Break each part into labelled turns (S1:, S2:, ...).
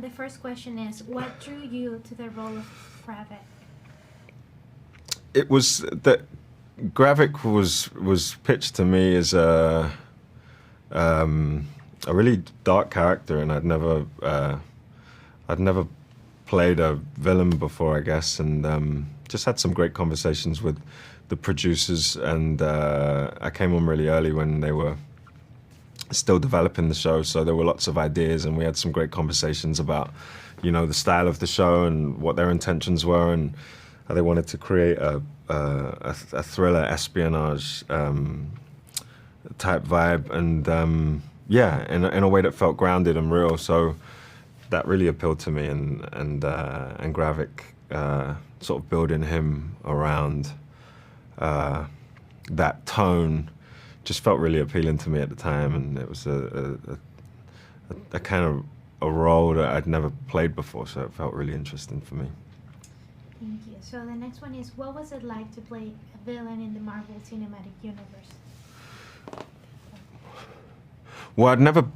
S1: The first question is, what drew you to the role of Gravik?
S2: It was that Gravik was pitched to me as a really dark character, and I'd never played a villain before, I guess, and just had some great conversations with the producers, and I came on really early when they were still developing the show, so there were lots of ideas, and we had some great conversations about, you know, the style of the show and what their intentions were, and how they wanted to create a thriller espionage type vibe, and yeah, in a way that felt grounded and real. So that really appealed to me, and Gravik sort of building him around that tone just felt really appealing to me at the time, and it was a kind of a role that I'd never played before, so it felt really interesting for me.
S1: Thank you. So the next one is, what was it like to play a villain in the Marvel Cinematic Universe?
S2: Well, I'd never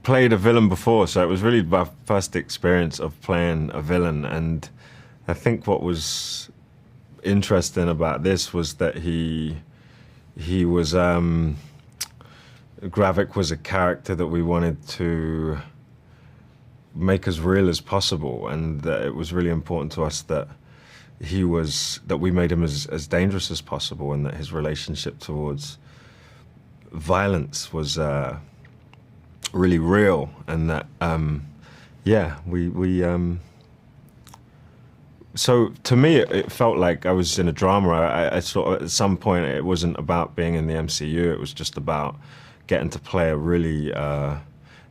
S2: played a villain before, so it was really my first experience of playing a villain, and I think what was interesting about this was that he was Gravik was a character that we wanted to make as real as possible, and that it was really important to us that we made him as dangerous as possible, and that his relationship towards violence was really real, and that so to me it felt like I was in a drama. I sort of, at some point, it wasn't about being in the MCU, it was just about getting to play a really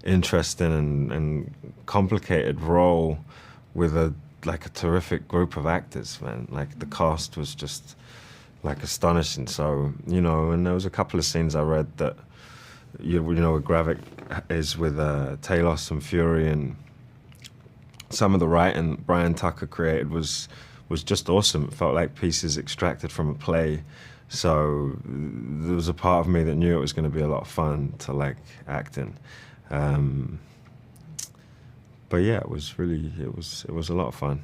S2: interesting and complicated role with a terrific group of actors, man. Like, the cast was just like astonishing. So, you know, and there was a couple of scenes I read that you know, where Gravik is with Talos and Fury, and some of the writing Brian Tucker created was just awesome. It felt like pieces extracted from a play. So there was a part of me that knew it was going to be a lot of fun to like act in. But yeah, it was a lot of fun.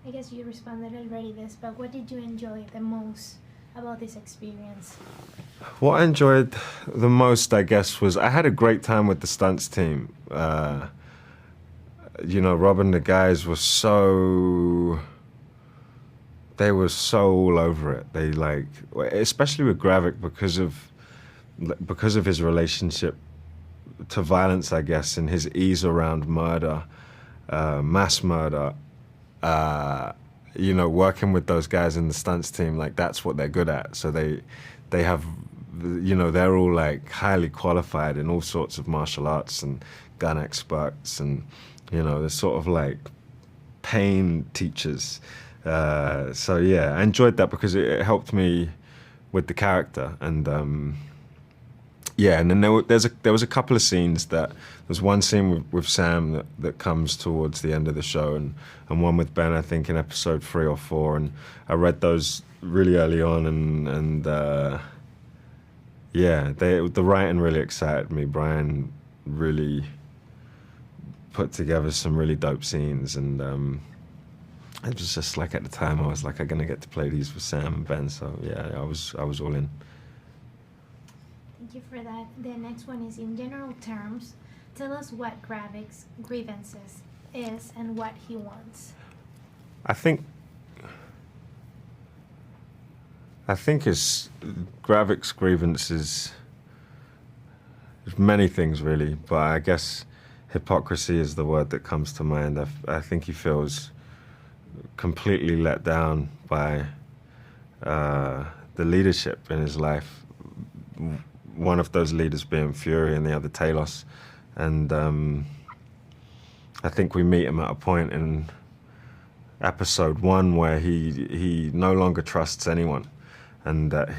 S1: I guess you responded already this, but what did you enjoy the most about this experience?
S2: What I enjoyed the most, I guess, was I had a great time with the stunts team. You know, Rob and the guys were so all over it. They especially with Gravik, because of his relationship to violence, I guess, and his ease around murder, mass murder. You know, working with those guys in the stunts team, like, that's what they're good at. So they have, you know, they're all like highly qualified in all sorts of martial arts and gun experts, and, you know, they're sort of like pain teachers. So yeah, I enjoyed that because it helped me with the character, and yeah, and then there was a couple of scenes that, there's one scene with Sam that comes towards the end of the show, and one with Ben, I think in episode 3 or 4, and I read those really early on, and yeah, the writing really excited me. Brian really put together some really dope scenes, and it was just like, at the time I was like, I'm gonna get to play these with Sam and Ben, so yeah, I was all in.
S1: Thank you for that. The next one is, in general terms, tell us what Gravik's grievances is and what he wants.
S2: I think Gravik's grievances, many things really, but I guess hypocrisy is the word that comes to mind. I think he feels completely let down by the leadership in his life. One of those leaders being Fury and the other Talos. And I think we meet him at a point in episode 1 where he no longer trusts anyone, and that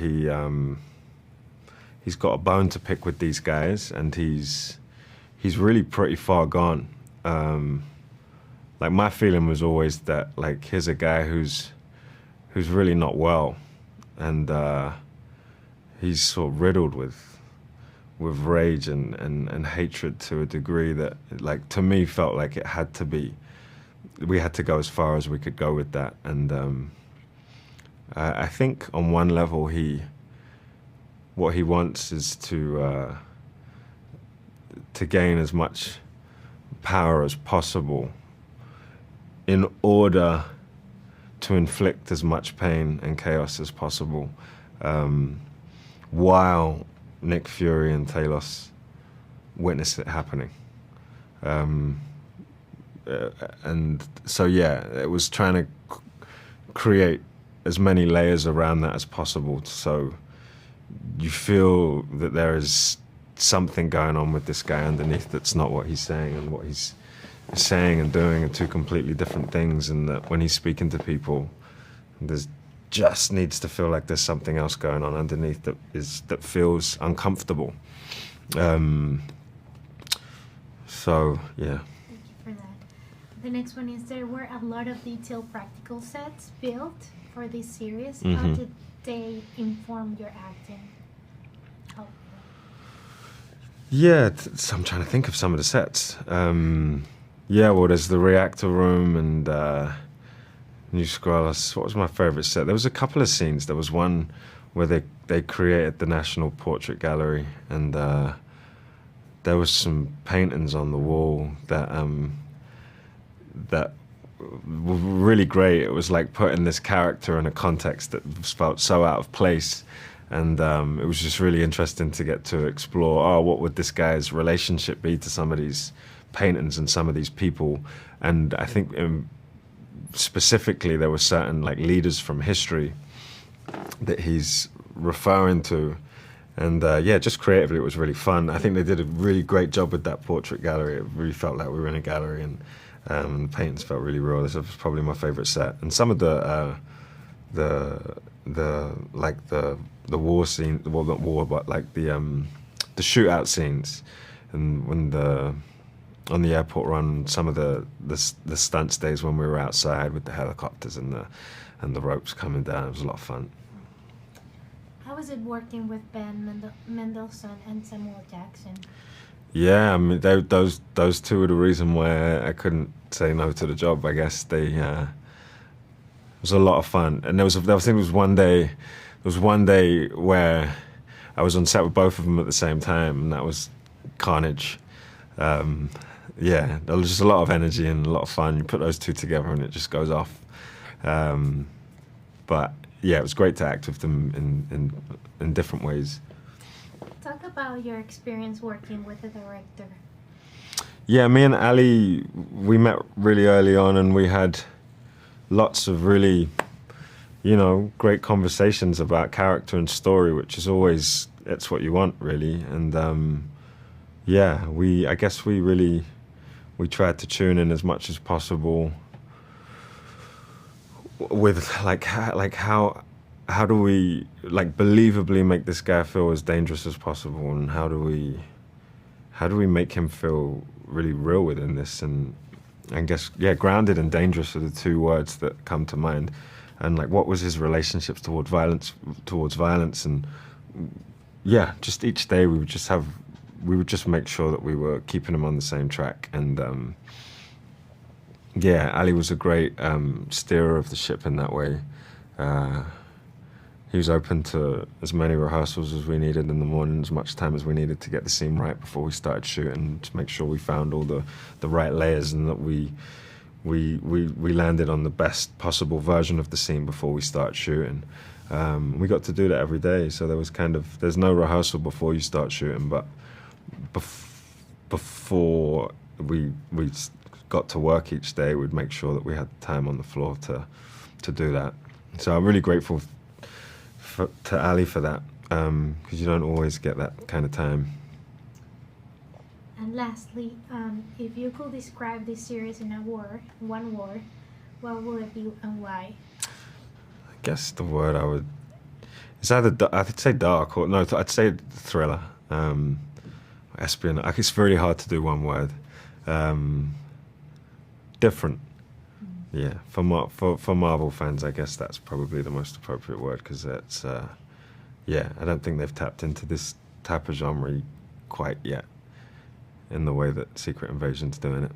S2: he's got a bone to pick with these guys, and he's really pretty far gone. Like, my feeling was always that, like, here's a guy who's really not well, and he's sort of riddled with with rage and hatred to a degree that, like, to me felt like it had to be. We had to go as far as we could go with that, and I think on one level what he wants is to gain as much power as possible in order to inflict as much pain and chaos as possible, while Nick Fury and Talos witness it happening. And so, yeah, it was trying to create as many layers around that as possible, so you feel that there is something going on with this guy underneath that's not what he's saying, and what he's saying and doing are two completely different things, and that when he's speaking to people, there's just needs to feel like there's something else going on underneath that feels uncomfortable. So, yeah.
S1: Thank you for that. The next one is, there were a lot of detailed practical sets built for this series. How did they inform your acting? How?
S2: Yeah, so I'm trying to think of some of the sets. Yeah, well, there's the reactor room and New Skrull. What was my favourite set? There was a couple of scenes. There was one where they created the National Portrait Gallery, and there was some paintings on the wall that were really great. It was like putting this character in a context that felt so out of place, and it was just really interesting to get to explore, what would this guy's relationship be to some of these paintings and some of these people. And I think specifically there were certain, like, leaders from history that he's referring to, and yeah, just creatively it was really fun. I think they did a really great job with that portrait gallery. It really felt like we were in a gallery, and the paintings felt really real. This was probably my favorite set. And some of the war scene, well, not war, but like the shootout scenes, and when on the airport run, some of the stunt stays when we were outside with the helicopters and the ropes coming down. It was a lot of fun.
S1: How was it working with Ben Mendelsohn and Samuel Jackson?
S2: Yeah, I mean, those two were the reason why I couldn't say no to the job. I guess it was a lot of fun, and there was one day where I was on set with both of them at the same time, and that was carnage. Yeah, there was just a lot of energy and a lot of fun. You put those two together and it just goes off. But yeah, it was great to act with them in different ways.
S1: Talk about your experience working with the director.
S2: Yeah, me and Ali, we met really early on, and we had lots of really, great conversations about character and story, which is always, it's what you want, really. And yeah, I guess we tried to tune in as much as possible with how do we, like, believably make this guy feel as dangerous as possible, and how do we make him feel really real within this. And I guess, yeah, grounded and dangerous are the two words that come to mind. And, like, what was his relationships towards violence, and yeah, just each day we would just make sure that we were keeping him on the same track. And yeah, Ali was a great steerer of the ship in that way. He was open to as many rehearsals as we needed in the morning, as much time as we needed to get the scene right before we started shooting, to make sure we found all the right layers, and that we landed on the best possible version of the scene before we started shooting. We got to do that every day, so there's no rehearsal before you start shooting, but before we got to work each day, we'd make sure that we had time on the floor to do that. So I'm really grateful to Ali for that, because you don't always get that kind of time.
S1: And lastly, if you could describe this series in one word, what would it be and why?
S2: I guess the word it's either I'd say dark, or no, I'd say thriller. Espionage. It's very hard to do one word. Different. Yeah, for Marvel fans, I guess that's probably the most appropriate word, because it's, yeah, I don't think they've tapped into this type of genre quite yet in the way that Secret Invasion's doing it.